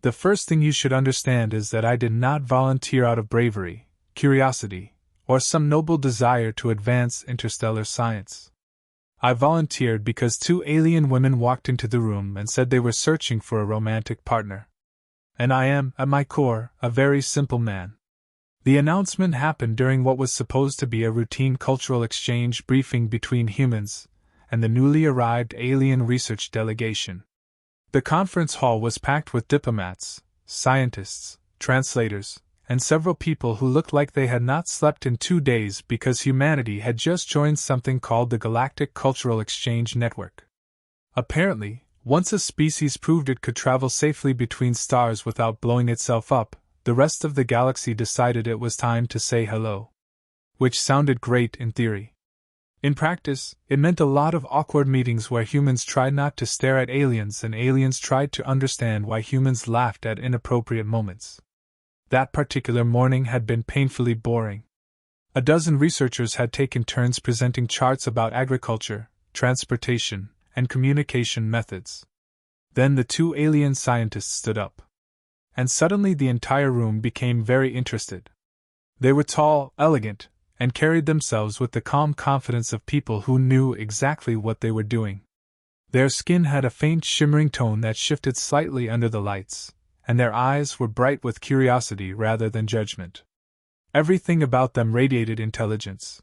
The first thing you should understand is that I did not volunteer out of bravery, curiosity, or some noble desire to advance interstellar science. I volunteered because two alien women walked into the room and said they were searching for a romantic partner. And I am, at my core, a very simple man. The announcement happened during what was supposed to be a routine cultural exchange briefing between humans and the newly arrived alien research delegation. The conference hall was packed with diplomats, scientists, translators, and several people who looked like they had not slept in 2 days because humanity had just joined something called the Galactic Cultural Exchange Network. Apparently, once a species proved it could travel safely between stars without blowing itself up, the rest of the galaxy decided it was time to say hello. Which sounded great in theory. In practice, it meant a lot of awkward meetings where humans tried not to stare at aliens and aliens tried to understand why humans laughed at inappropriate moments. That particular morning had been painfully boring. A dozen researchers had taken turns presenting charts about agriculture, transportation, and communication methods. Then the two alien scientists stood up. And suddenly the entire room became very interested. They were tall, elegant, and carried themselves with the calm confidence of people who knew exactly what they were doing. Their skin had a faint shimmering tone that shifted slightly under the lights, and their eyes were bright with curiosity rather than judgment. Everything about them radiated intelligence.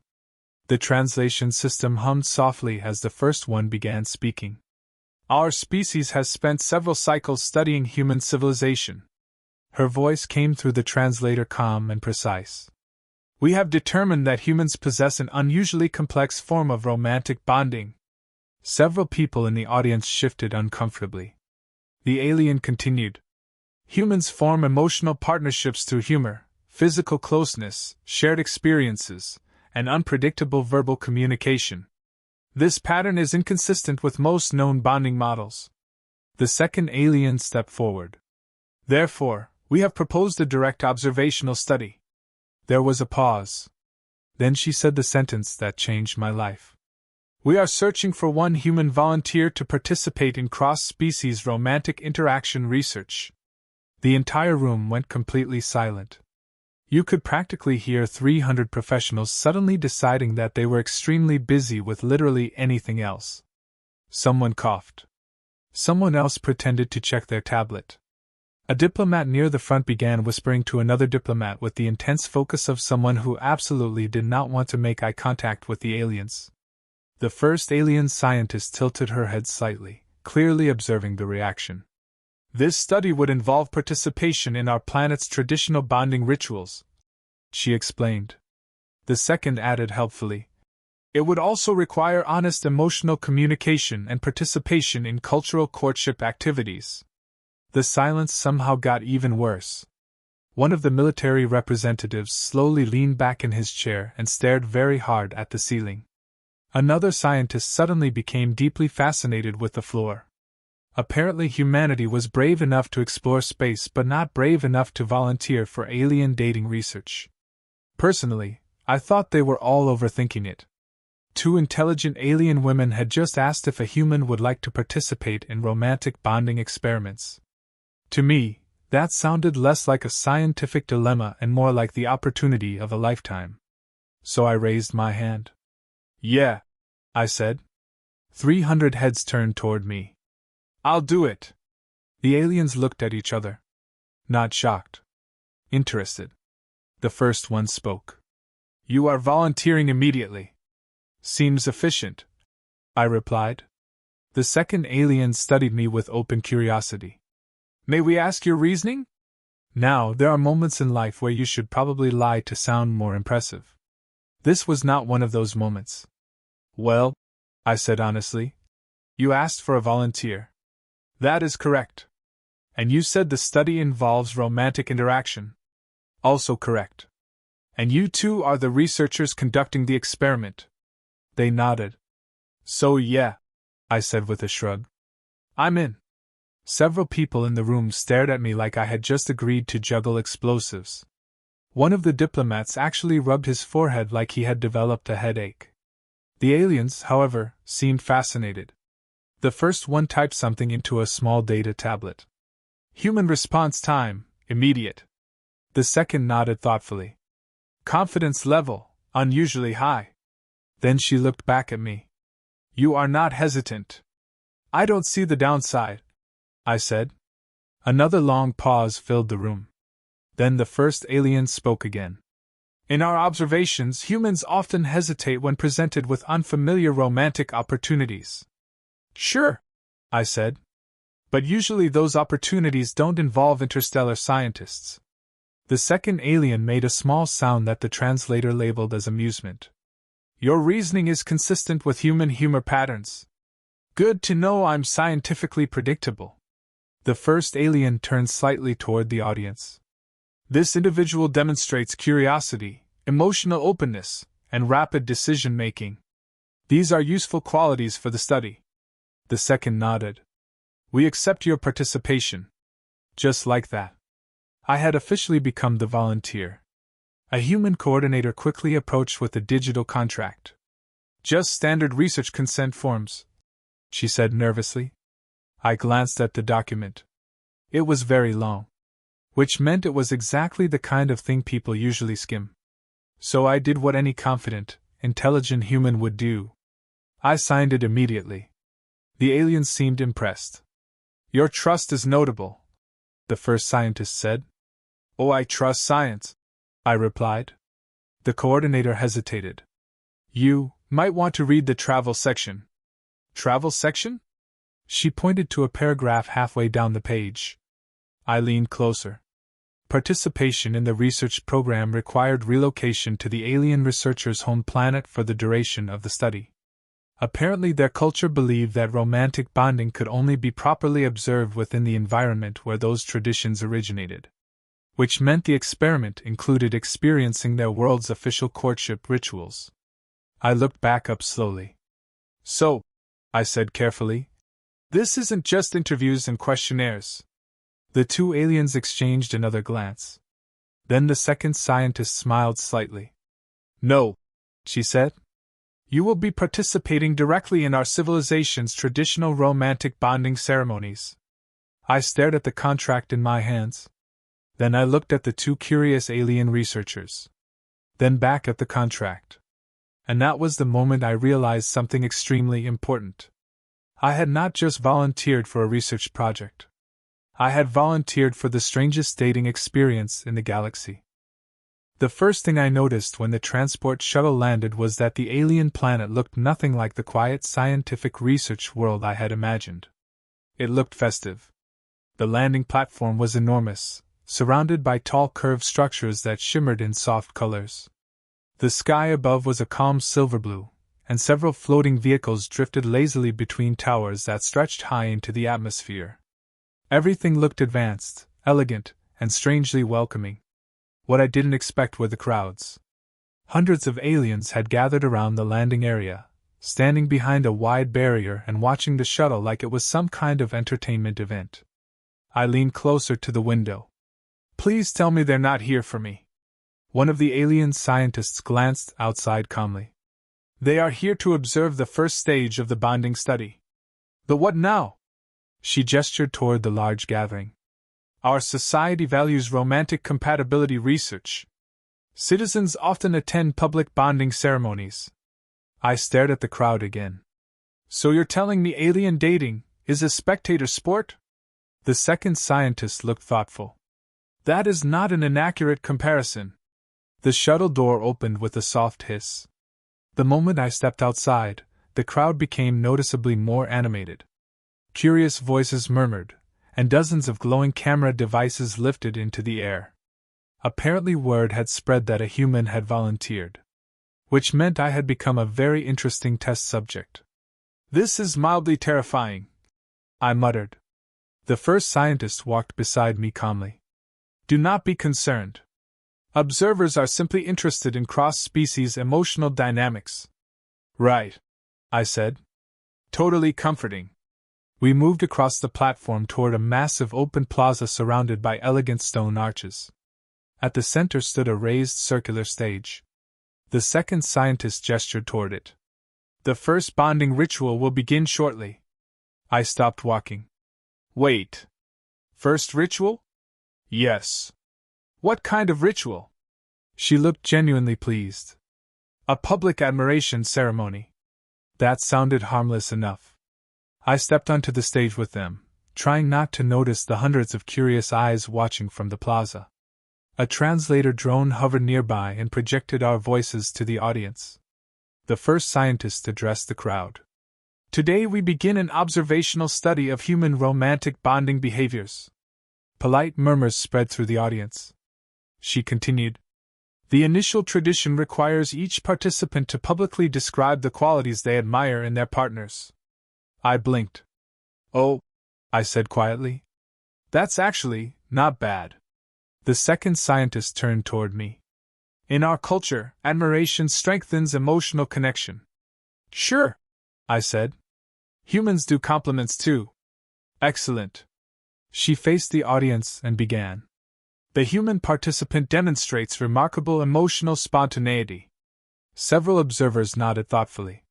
The translation system hummed softly as the first one began speaking. Our species has spent several cycles studying human civilization. Her voice came through the translator calm and precise. We have determined that humans possess an unusually complex form of romantic bonding. Several people in the audience shifted uncomfortably. The alien continued. Humans form emotional partnerships through humor, physical closeness, shared experiences, and unpredictable verbal communication. This pattern is inconsistent with most known bonding models. The second alien stepped forward. Therefore, we have proposed a direct observational study. There was a pause. Then she said the sentence that changed my life. We are searching for one human volunteer to participate in cross-species romantic interaction research. The entire room went completely silent. You could practically hear 300 professionals suddenly deciding that they were extremely busy with literally anything else. Someone coughed. Someone else pretended to check their tablet. A diplomat near the front began whispering to another diplomat with the intense focus of someone who absolutely did not want to make eye contact with the aliens. The first alien scientist tilted her head slightly, clearly observing the reaction. This study would involve participation in our planet's traditional bonding rituals, she explained. The second added helpfully. It would also require honest emotional communication and participation in cultural courtship activities. The silence somehow got even worse. One of the military representatives slowly leaned back in his chair and stared very hard at the ceiling. Another scientist suddenly became deeply fascinated with the floor. Apparently humanity was brave enough to explore space but not brave enough to volunteer for alien dating research. Personally, I thought they were all overthinking it. Two intelligent alien women had just asked if a human would like to participate in romantic bonding experiments. To me, that sounded less like a scientific dilemma and more like the opportunity of a lifetime. So I raised my hand. Yeah, I said. 300 heads turned toward me. I'll do it. The aliens looked at each other. Not shocked. Interested. The first one spoke. You are volunteering immediately. Seems efficient, I replied. The second alien studied me with open curiosity. May we ask your reasoning? Now, there are moments in life where you should probably lie to sound more impressive. This was not one of those moments. Well, I said honestly, you asked for a volunteer. That is correct. And you said the study involves romantic interaction. Also correct. And you two are the researchers conducting the experiment. They nodded. So yeah, I said with a shrug. I'm in. Several people in the room stared at me like I had just agreed to juggle explosives. One of the diplomats actually rubbed his forehead like he had developed a headache. The aliens, however, seemed fascinated. The first one typed something into a small data tablet. Human response time, immediate. The second nodded thoughtfully. Confidence level, unusually high. Then she looked back at me. You are not hesitant. I don't see the downside, I said. Another long pause filled the room. Then the first alien spoke again. In our observations, humans often hesitate when presented with unfamiliar romantic opportunities. Sure, I said. But usually those opportunities don't involve interstellar scientists. The second alien made a small sound that the translator labeled as amusement. Your reasoning is consistent with human humor patterns. Good to know I'm scientifically predictable. The first alien turned slightly toward the audience. This individual demonstrates curiosity, emotional openness, and rapid decision-making. These are useful qualities for the study. The second nodded. We accept your participation. Just like that. I had officially become the volunteer. A human coordinator quickly approached with a digital contract. Just standard research consent forms, she said nervously. I glanced at the document. It was very long, which meant it was exactly the kind of thing people usually skim. So I did what any confident, intelligent human would do. I signed it immediately. The alien seemed impressed. Your trust is notable, the first scientist said. Oh, I trust science, I replied. The coordinator hesitated. You might want to read the travel section. Travel section? She pointed to a paragraph halfway down the page. I leaned closer. Participation in the research program required relocation to the alien researchers' home planet for the duration of the study. Apparently, their culture believed that romantic bonding could only be properly observed within the environment where those traditions originated. Which meant the experiment included experiencing their world's official courtship rituals. I looked back up slowly. So, I said carefully, this isn't just interviews and questionnaires. The two aliens exchanged another glance. Then the second scientist smiled slightly. No, she said. You will be participating directly in our civilization's traditional romantic bonding ceremonies. I stared at the contract in my hands. Then I looked at the two curious alien researchers. Then back at the contract. And that was the moment I realized something extremely important. I had not just volunteered for a research project. I had volunteered for the strangest dating experience in the galaxy. The first thing I noticed when the transport shuttle landed was that the alien planet looked nothing like the quiet scientific research world I had imagined. It looked festive. The landing platform was enormous, surrounded by tall curved structures that shimmered in soft colors. The sky above was a calm silver blue, and several floating vehicles drifted lazily between towers that stretched high into the atmosphere. Everything looked advanced, elegant, and strangely welcoming. What I didn't expect were the crowds. Hundreds of aliens had gathered around the landing area, standing behind a wide barrier and watching the shuttle like it was some kind of entertainment event. I leaned closer to the window. Please tell me they're not here for me. One of the alien scientists glanced outside calmly. They are here to observe the first stage of the bonding study. The what now? She gestured toward the large gathering. Our society values romantic compatibility research. Citizens often attend public bonding ceremonies. I stared at the crowd again. So you're telling me alien dating is a spectator sport? The second scientist looked thoughtful. That is not an inaccurate comparison. The shuttle door opened with a soft hiss. The moment I stepped outside, the crowd became noticeably more animated. Curious voices murmured, and dozens of glowing camera devices lifted into the air. Apparently word had spread that a human had volunteered. Which meant I had become a very interesting test subject. This is mildly terrifying, I muttered. The first scientist walked beside me calmly. Do not be concerned. Observers are simply interested in cross-species emotional dynamics. Right, I said. Totally comforting. We moved across the platform toward a massive open plaza surrounded by elegant stone arches. At the center stood a raised circular stage. The second scientist gestured toward it. The first bonding ritual will begin shortly. I stopped walking. Wait. First ritual? Yes. What kind of ritual? She looked genuinely pleased. A public admiration ceremony. That sounded harmless enough. I stepped onto the stage with them, trying not to notice the hundreds of curious eyes watching from the plaza. A translator drone hovered nearby and projected our voices to the audience. The first scientist addressed the crowd. Today we begin an observational study of human romantic bonding behaviors. Polite murmurs spread through the audience. She continued. The initial tradition requires each participant to publicly describe the qualities they admire in their partners. I blinked. Oh, I said quietly. That's actually not bad. The second scientist turned toward me. In our culture, admiration strengthens emotional connection. Sure, I said. Humans do compliments too. Excellent. She faced the audience and began. The human participant demonstrates remarkable emotional spontaneity. Several observers nodded thoughtfully.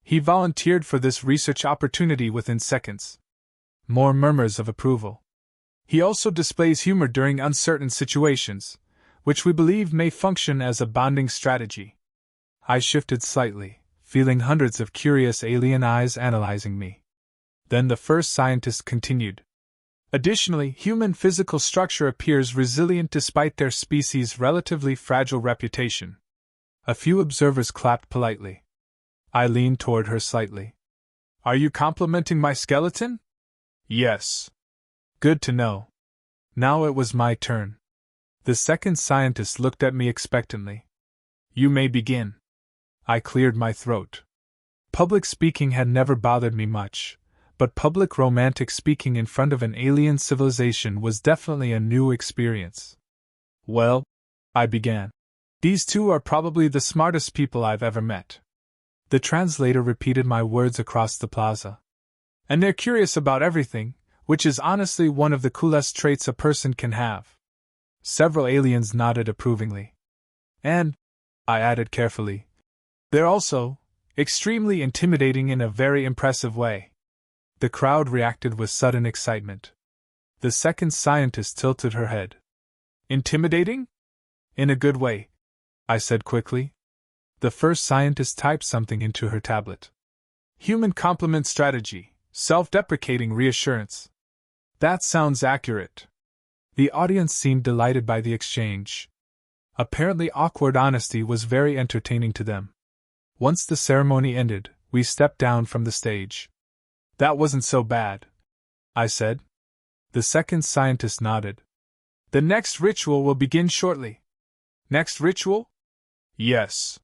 He volunteered for this research opportunity within seconds. More murmurs of approval. He also displays humor during uncertain situations, which we believe may function as a bonding strategy. I shifted slightly, feeling hundreds of curious alien eyes analyzing me. Then the first scientist continued. Additionally, human physical structure appears resilient despite their species' relatively fragile reputation. A few observers clapped politely. I leaned toward her slightly. Are you complimenting my skeleton? Yes. Good to know. Now it was my turn. The second scientist looked at me expectantly. You may begin. I cleared my throat. Public speaking had never bothered me much, but public romantic speaking in front of an alien civilization was definitely a new experience. Well, I began. These two are probably the smartest people I've ever met. The translator repeated my words across the plaza. And they're curious about everything, which is honestly one of the coolest traits a person can have. Several aliens nodded approvingly. And, I added carefully, they're also extremely intimidating in a very impressive way. The crowd reacted with sudden excitement. The second scientist tilted her head. Intimidating? In a good way, I said quickly. The first scientist typed something into her tablet. Human compliment strategy, self-deprecating reassurance. That sounds accurate. The audience seemed delighted by the exchange. Apparently awkward honesty was very entertaining to them. Once the ceremony ended, we stepped down from the stage. That wasn't so bad, I said. The second scientist nodded. The next ritual will begin shortly. Next ritual? Yes.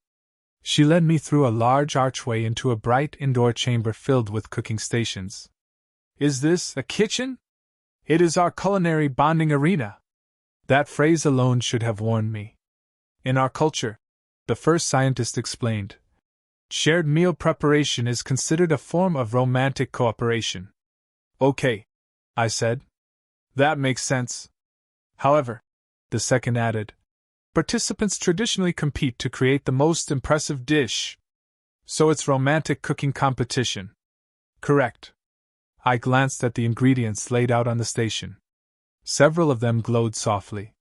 She led me through a large archway into a bright indoor chamber filled with cooking stations. Is this a kitchen? It is our culinary bonding arena. That phrase alone should have warned me. In our culture, the first scientist explained, shared meal preparation is considered a form of romantic cooperation. Okay, I said. That makes sense. However, the second added, participants traditionally compete to create the most impressive dish. So it's romantic cooking competition. Correct. I glanced at the ingredients laid out on the station. Several of them glowed softly.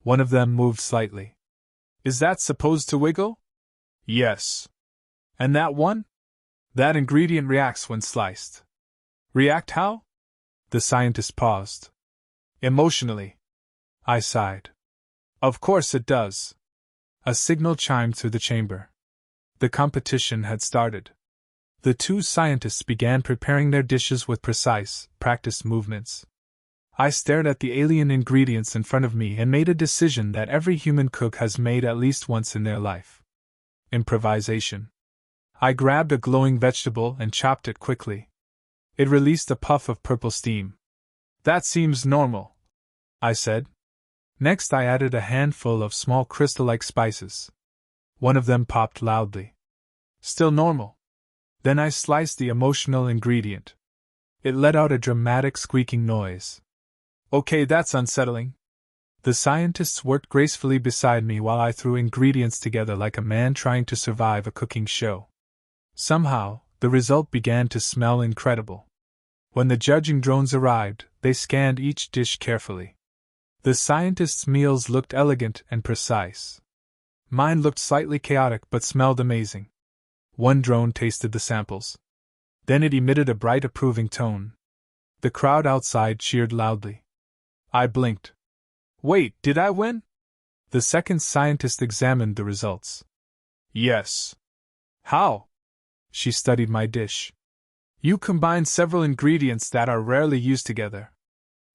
One of them moved slightly. Is that supposed to wiggle? Yes. And that one? That ingredient reacts when sliced. React how? The scientist paused. Emotionally. I sighed. Of course it does. A signal chimed through the chamber. The competition had started. The two scientists began preparing their dishes with precise, practiced movements. I stared at the alien ingredients in front of me and made a decision that every human cook has made at least once in their life. Improvisation. I grabbed a glowing vegetable and chopped it quickly. It released a puff of purple steam. That seems normal, I said. Next I added a handful of small crystal-like spices. One of them popped loudly. Still normal. Then I sliced the emotional ingredient. It let out a dramatic squeaking noise. Okay, that's unsettling. The scientists worked gracefully beside me while I threw ingredients together like a man trying to survive a cooking show. Somehow, the result began to smell incredible. When the judging drones arrived, they scanned each dish carefully. The scientists' meals looked elegant and precise. Mine looked slightly chaotic but smelled amazing. One drone tasted the samples. Then it emitted a bright approving tone. The crowd outside cheered loudly. I blinked. Wait, did I win? The second scientist examined the results. Yes. How? She studied my dish. You combined several ingredients that are rarely used together.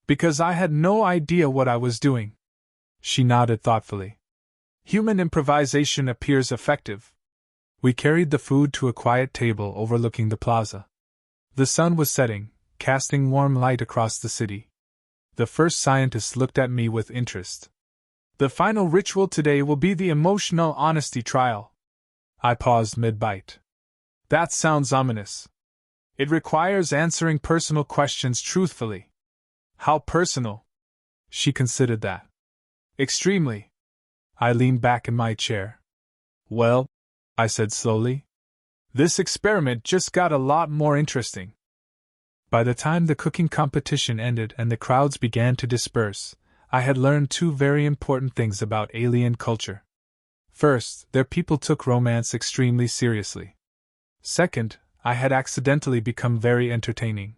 Because I had no idea what I was doing. She nodded thoughtfully. Human improvisation appears effective. We carried the food to a quiet table overlooking the plaza. The sun was setting, casting warm light across the city. The first scientist looked at me with interest. The final ritual today will be the emotional honesty trial. I paused mid-bite. That sounds ominous. It requires answering personal questions truthfully. How personal? She considered that. Extremely. I leaned back in my chair. Well, I said slowly, this experiment just got a lot more interesting. By the time the cooking competition ended and the crowds began to disperse, I had learned two very important things about alien culture. First, their people took romance extremely seriously. Second, I had accidentally become very entertaining.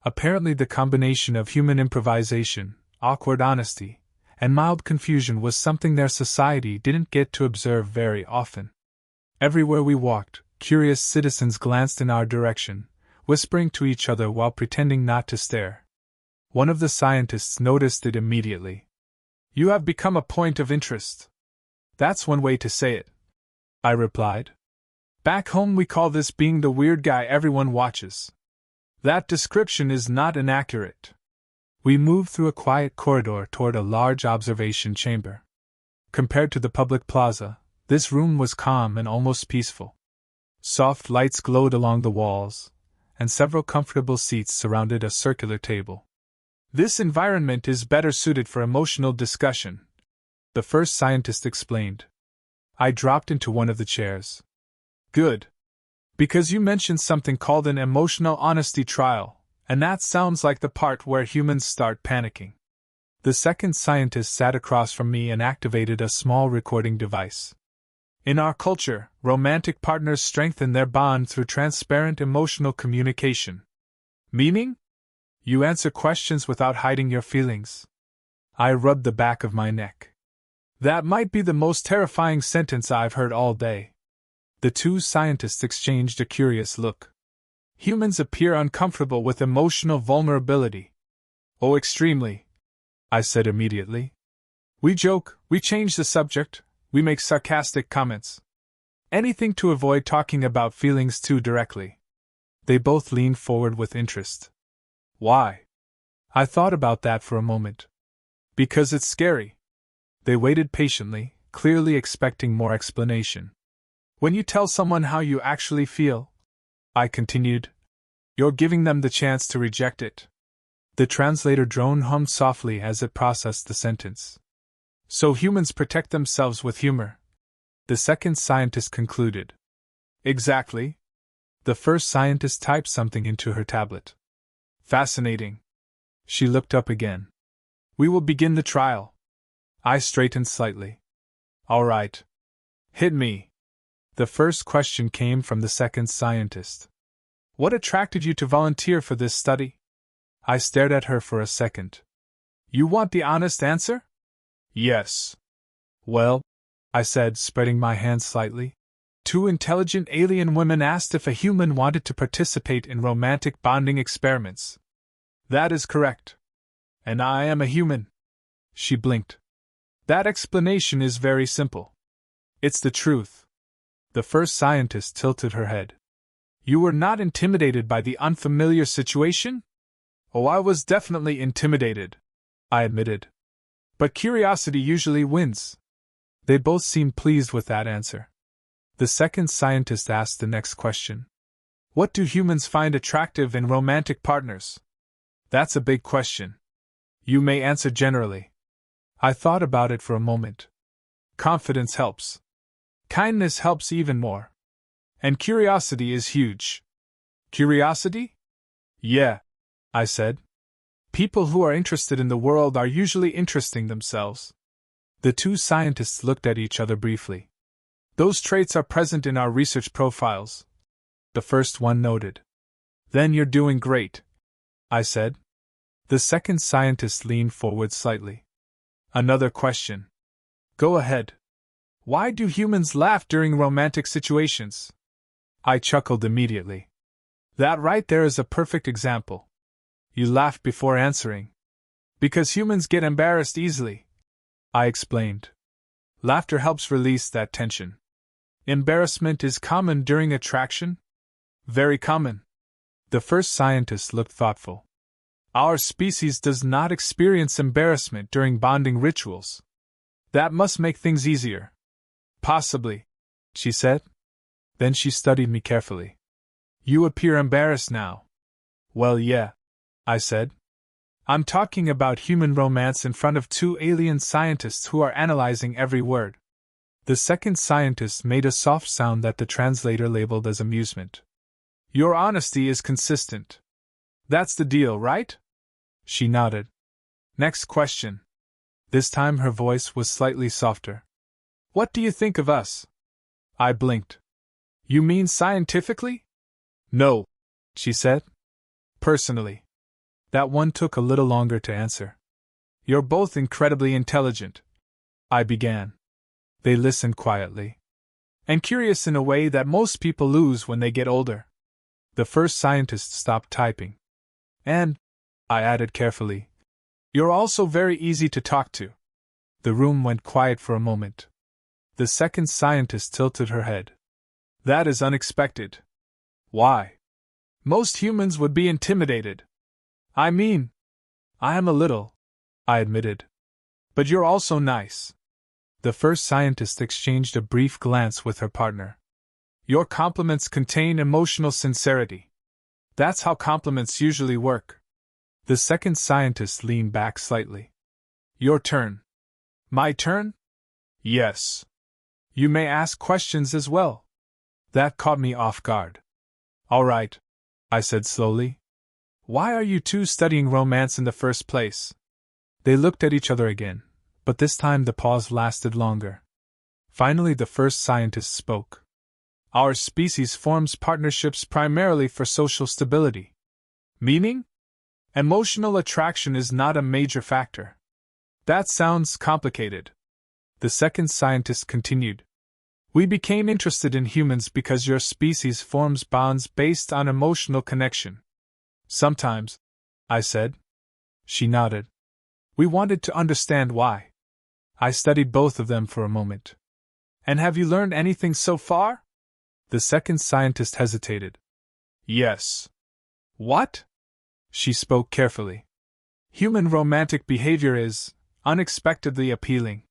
Apparently, the combination of human improvisation, awkward honesty, and mild confusion was something their society didn't get to observe very often. Everywhere we walked, curious citizens glanced in our direction, whispering to each other while pretending not to stare. One of the scientists noticed it immediately. You have become a point of interest. That's one way to say it, I replied. Back home we call this being the weird guy everyone watches. That description is not inaccurate. We moved through a quiet corridor toward a large observation chamber. Compared to the public plaza, this room was calm and almost peaceful. Soft lights glowed along the walls, and several comfortable seats surrounded a circular table. This environment is better suited for emotional discussion, the first scientist explained. I dropped into one of the chairs. Good. Because you mentioned something called an emotional honesty trial, and that sounds like the part where humans start panicking. The second scientist sat across from me and activated a small recording device. In our culture, romantic partners strengthen their bond through transparent emotional communication. Meaning? You answer questions without hiding your feelings. I rubbed the back of my neck. That might be the most terrifying sentence I've heard all day. The two scientists exchanged a curious look. Humans appear uncomfortable with emotional vulnerability. Oh, extremely, I said immediately. We joke, we change the subject, we make sarcastic comments. Anything to avoid talking about feelings too directly. They both leaned forward with interest. Why? I thought about that for a moment. Because it's scary. They waited patiently, clearly expecting more explanation. When you tell someone how you actually feel, I continued, you're giving them the chance to reject it. The translator drone hummed softly as it processed the sentence. So humans protect themselves with humor, the second scientist concluded. Exactly. The first scientist typed something into her tablet. Fascinating. She looked up again. We will begin the trial. I straightened slightly. All right. Hit me. The first question came from the second scientist. What attracted you to volunteer for this study? I stared at her for a second. You want the honest answer? Yes. Well, I said, spreading my hands slightly. Two intelligent alien women asked if a human wanted to participate in romantic bonding experiments. That is correct. And I am a human. She blinked. That explanation is very simple. It's the truth. The first scientist tilted her head. You were not intimidated by the unfamiliar situation? Oh, I was definitely intimidated, I admitted. But curiosity usually wins. They both seemed pleased with that answer. The second scientist asked the next question. What do humans find attractive in romantic partners? That's a big question. You may answer generally. I thought about it for a moment. Confidence helps. Kindness helps even more. And curiosity is huge. Curiosity? Yeah. I said. People who are interested in the world are usually interesting themselves. The two scientists looked at each other briefly. Those traits are present in our research profiles, the first one noted. Then you're doing great, I said. The second scientist leaned forward slightly. Another question. Go ahead. Why do humans laugh during romantic situations? I chuckled immediately. That right there is a perfect example. You laughed before answering. Because humans get embarrassed easily, I explained. Laughter helps release that tension. Embarrassment is common during attraction? Very common. The first scientist looked thoughtful. Our species does not experience embarrassment during bonding rituals. That must make things easier. Possibly, she said. Then she studied me carefully. You appear embarrassed now. Well, yeah, I said. I'm talking about human romance in front of two alien scientists who are analyzing every word. The second scientist made a soft sound that the translator labeled as amusement. Your honesty is consistent. That's the deal, right? She nodded. Next question. This time her voice was slightly softer. What do you think of us? I blinked. You mean scientifically? No, she said. Personally. That one took a little longer to answer. You're both incredibly intelligent, I began. They listened quietly. And curious in a way that most people lose when they get older. The first scientist stopped typing. And, I added carefully, you're also very easy to talk to. The room went quiet for a moment. The second scientist tilted her head. That is unexpected. Why? Most humans would be intimidated. I mean, I am a little, I admitted. But you're also nice. The first scientist exchanged a brief glance with her partner. Your compliments contain emotional sincerity. That's how compliments usually work. The second scientist leaned back slightly. Your turn. My turn? Yes. You may ask questions as well. That caught me off guard. All right, I said slowly. Why are you two studying romance in the first place? They looked at each other again, but this time the pause lasted longer. Finally, the first scientist spoke. Our species forms partnerships primarily for social stability. Meaning? Emotional attraction is not a major factor. That sounds complicated. The second scientist continued. We became interested in humans because your species forms bonds based on emotional connection. Sometimes, I said. She nodded. We wanted to understand why. I studied both of them for a moment. And have you learned anything so far? The second scientist hesitated. Yes. What? She spoke carefully. Human romantic behavior is unexpectedly appealing.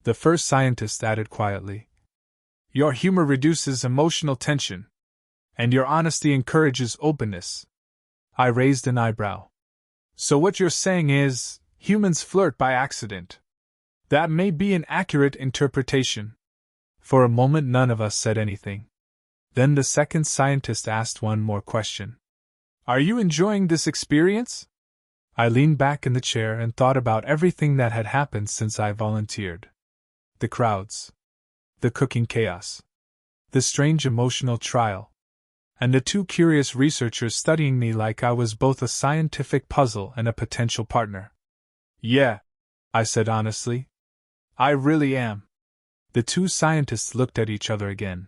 The first scientist added quietly. Your humor reduces emotional tension, and your honesty encourages openness. I raised an eyebrow. So what you're saying is, humans flirt by accident. That may be an accurate interpretation. For a moment none of us said anything. Then the second scientist asked one more question. Are you enjoying this experience? I leaned back in the chair and thought about everything that had happened since I volunteered. The crowds. The cooking chaos. The strange emotional trial. And the two curious researchers studying me like I was both a scientific puzzle and a potential partner. Yeah, I said honestly. I really am. The two scientists looked at each other again.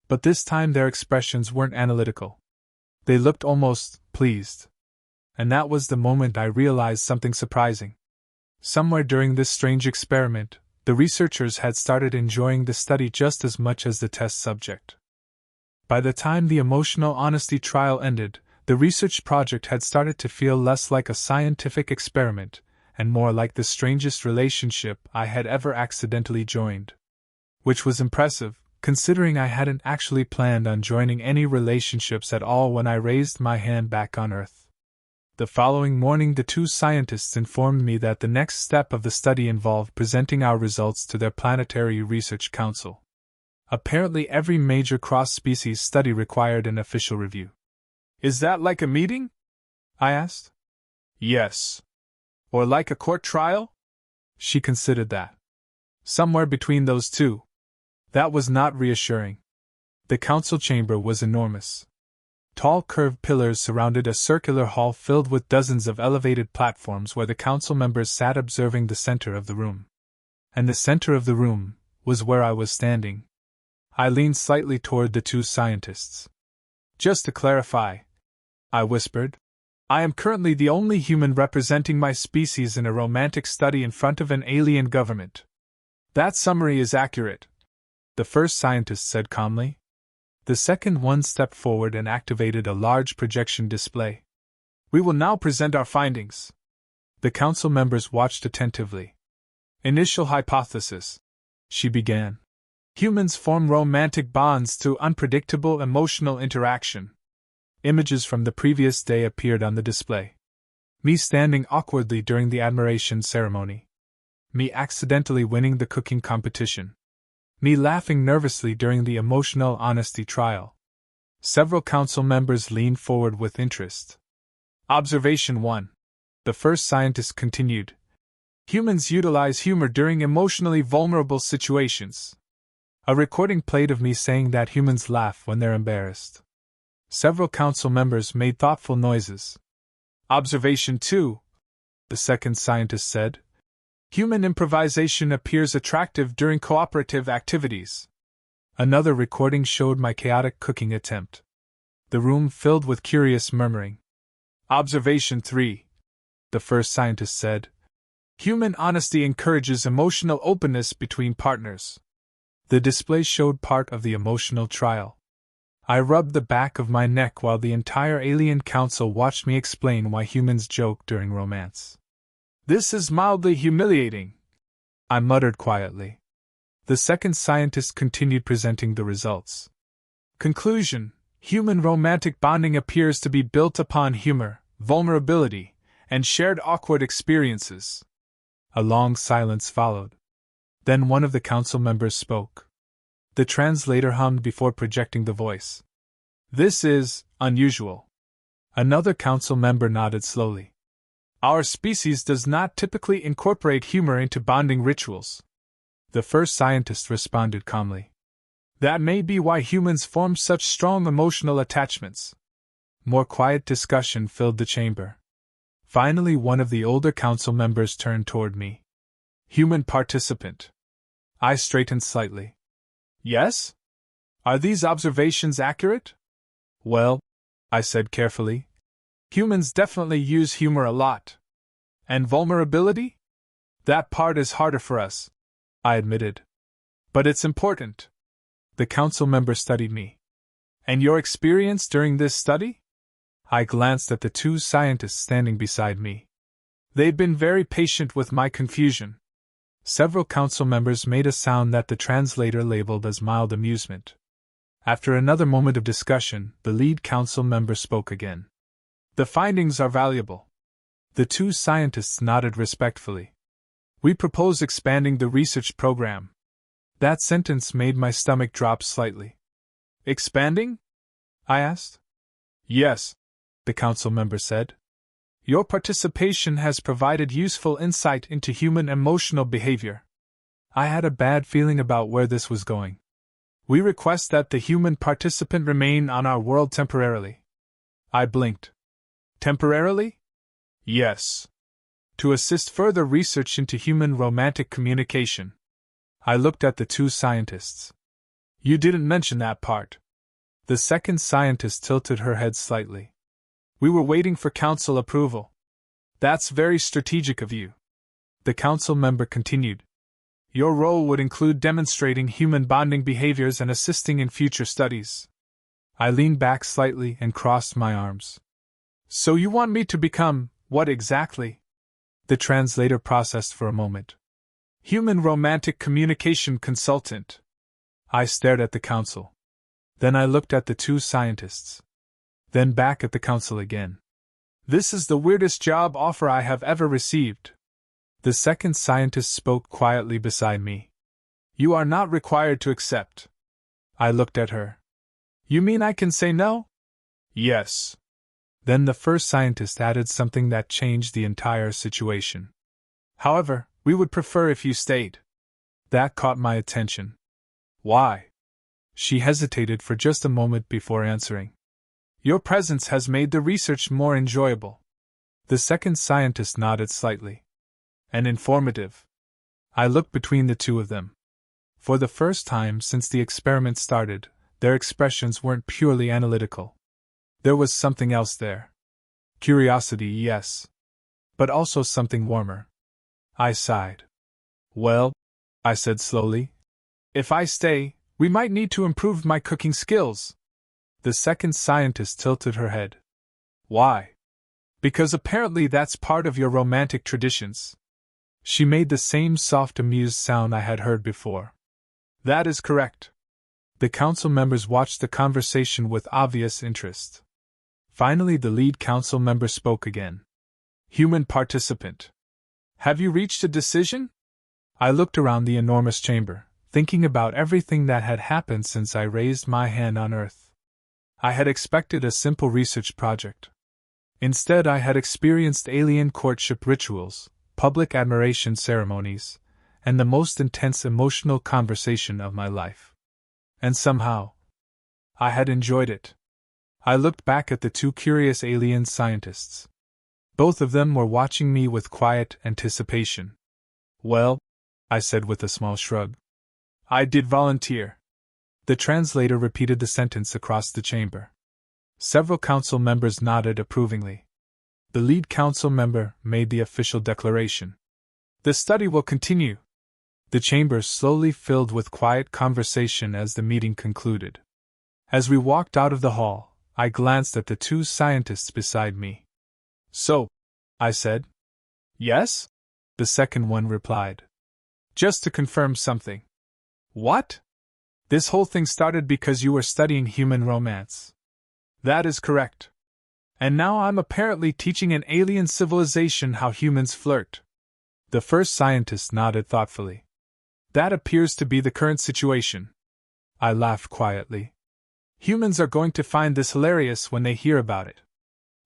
But this time their expressions weren't analytical. They looked almost pleased. And that was the moment I realized something surprising. Somewhere during this strange experiment, the researchers had started enjoying the study just as much as the test subject. By the time the emotional honesty trial ended, the research project had started to feel less like a scientific experiment, and more like the strangest relationship I had ever accidentally joined. Which was impressive, considering I hadn't actually planned on joining any relationships at all when I raised my hand back on Earth. The following morning the two scientists informed me that the next step of the study involved presenting our results to their Planetary Research Council. Apparently every major cross-species study required an official review. Is that like a meeting? I asked. Yes. Or like a court trial? She considered that. Somewhere between those two. That was not reassuring. The council chamber was enormous. Tall curved pillars surrounded a circular hall filled with dozens of elevated platforms where the council members sat observing the center of the room. And the center of the room was where I was standing. I leaned slightly toward the two scientists. Just to clarify, I whispered, I am currently the only human representing my species in a romantic study in front of an alien government. That summary is accurate, the first scientist said calmly. The second one stepped forward and activated a large projection display. We will now present our findings. The council members watched attentively. Initial hypothesis, she began. Humans form romantic bonds through unpredictable emotional interaction. Images from the previous day appeared on the display. Me standing awkwardly during the admiration ceremony. Me accidentally winning the cooking competition. Me laughing nervously during the emotional honesty trial. Several council members leaned forward with interest. Observation 1. The first scientist continued. Humans utilize humor during emotionally vulnerable situations. A recording played of me saying that humans laugh when they're embarrassed. Several council members made thoughtful noises. Observation 2. The second scientist said. Human improvisation appears attractive during cooperative activities. Another recording showed my chaotic cooking attempt. The room filled with curious murmuring. Observation 3. The first scientist said. Human honesty encourages emotional openness between partners. The display showed part of the emotional trial. I rubbed the back of my neck while the entire alien council watched me explain why humans joke during romance. This is mildly humiliating, I muttered quietly. The second scientist continued presenting the results. Conclusion: human romantic bonding appears to be built upon humor, vulnerability, and shared awkward experiences. A long silence followed. Then one of the council members spoke. The translator hummed before projecting the voice. This is unusual. Another council member nodded slowly. Our species does not typically incorporate humor into bonding rituals. The first scientist responded calmly. That may be why humans form such strong emotional attachments. More quiet discussion filled the chamber. Finally, one of the older council members turned toward me. Human participant. I straightened slightly. Yes? Are these observations accurate? Well, I said carefully. Humans definitely use humor a lot. And vulnerability? That part is harder for us, I admitted. But it's important. The council member studied me. And your experience during this study? I glanced at the two scientists standing beside me. They'd been very patient with my confusion. Several council members made a sound that the translator labeled as mild amusement. After another moment of discussion, the lead council member spoke again. The findings are valuable. The two scientists nodded respectfully. We propose expanding the research program. That sentence made my stomach drop slightly. Expanding? I asked. Yes, the council member said. Your participation has provided useful insight into human emotional behavior. I had a bad feeling about where this was going. We request that the human participant remain on our world temporarily. I blinked. Temporarily? Yes. To assist further research into human romantic communication. I looked at the two scientists. You didn't mention that part. The second scientist tilted her head slightly. We were waiting for council approval. That's very strategic of you. The council member continued. Your role would include demonstrating human bonding behaviors and assisting in future studies. I leaned back slightly and crossed my arms. So you want me to become, what exactly? The translator processed for a moment. Human romantic communication consultant. I stared at the council. Then I looked at the two scientists. Then back at the council again. This is the weirdest job offer I have ever received. The second scientist spoke quietly beside me. You are not required to accept. I looked at her. You mean I can say no? Yes. Then the first scientist added something that changed the entire situation. However, we would prefer if you stayed. That caught my attention. Why? She hesitated for just a moment before answering. Your presence has made the research more enjoyable. The second scientist nodded slightly. And informative. I looked between the two of them. For the first time since the experiment started, their expressions weren't purely analytical. There was something else there. Curiosity, yes. But also something warmer. I sighed. Well, I said slowly, if I stay, we might need to improve my cooking skills. The second scientist tilted her head. Why? Because apparently that's part of your romantic traditions. She made the same soft, amused sound I had heard before. That is correct. The council members watched the conversation with obvious interest. Finally, the lead council member spoke again. Human participant. Have you reached a decision? I looked around the enormous chamber, thinking about everything that had happened since I raised my hand on Earth. I had expected a simple research project. Instead, I had experienced alien courtship rituals, public admiration ceremonies, and the most intense emotional conversation of my life. And somehow, I had enjoyed it. I looked back at the two curious alien scientists. Both of them were watching me with quiet anticipation. Well, I said with a small shrug. I did volunteer. The translator repeated the sentence across the chamber. Several council members nodded approvingly. The lead council member made the official declaration. The study will continue. The chamber slowly filled with quiet conversation as the meeting concluded. As we walked out of the hall, I glanced at the two scientists beside me. So, I said. Yes? The second one replied. Just to confirm something. What? This whole thing started because you were studying human romance. That is correct. And now I'm apparently teaching an alien civilization how humans flirt. The first scientist nodded thoughtfully. That appears to be the current situation. I laughed quietly. Humans are going to find this hilarious when they hear about it.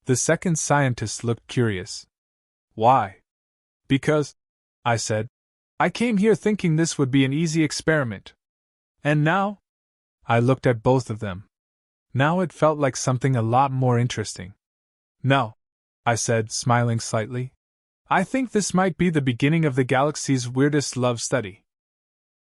The second scientist looked curious. Why? Because, I said, I came here thinking this would be an easy experiment. And now? I looked at both of them. Now it felt like something a lot more interesting. No, I said, smiling slightly. I think this might be the beginning of the galaxy's weirdest love study.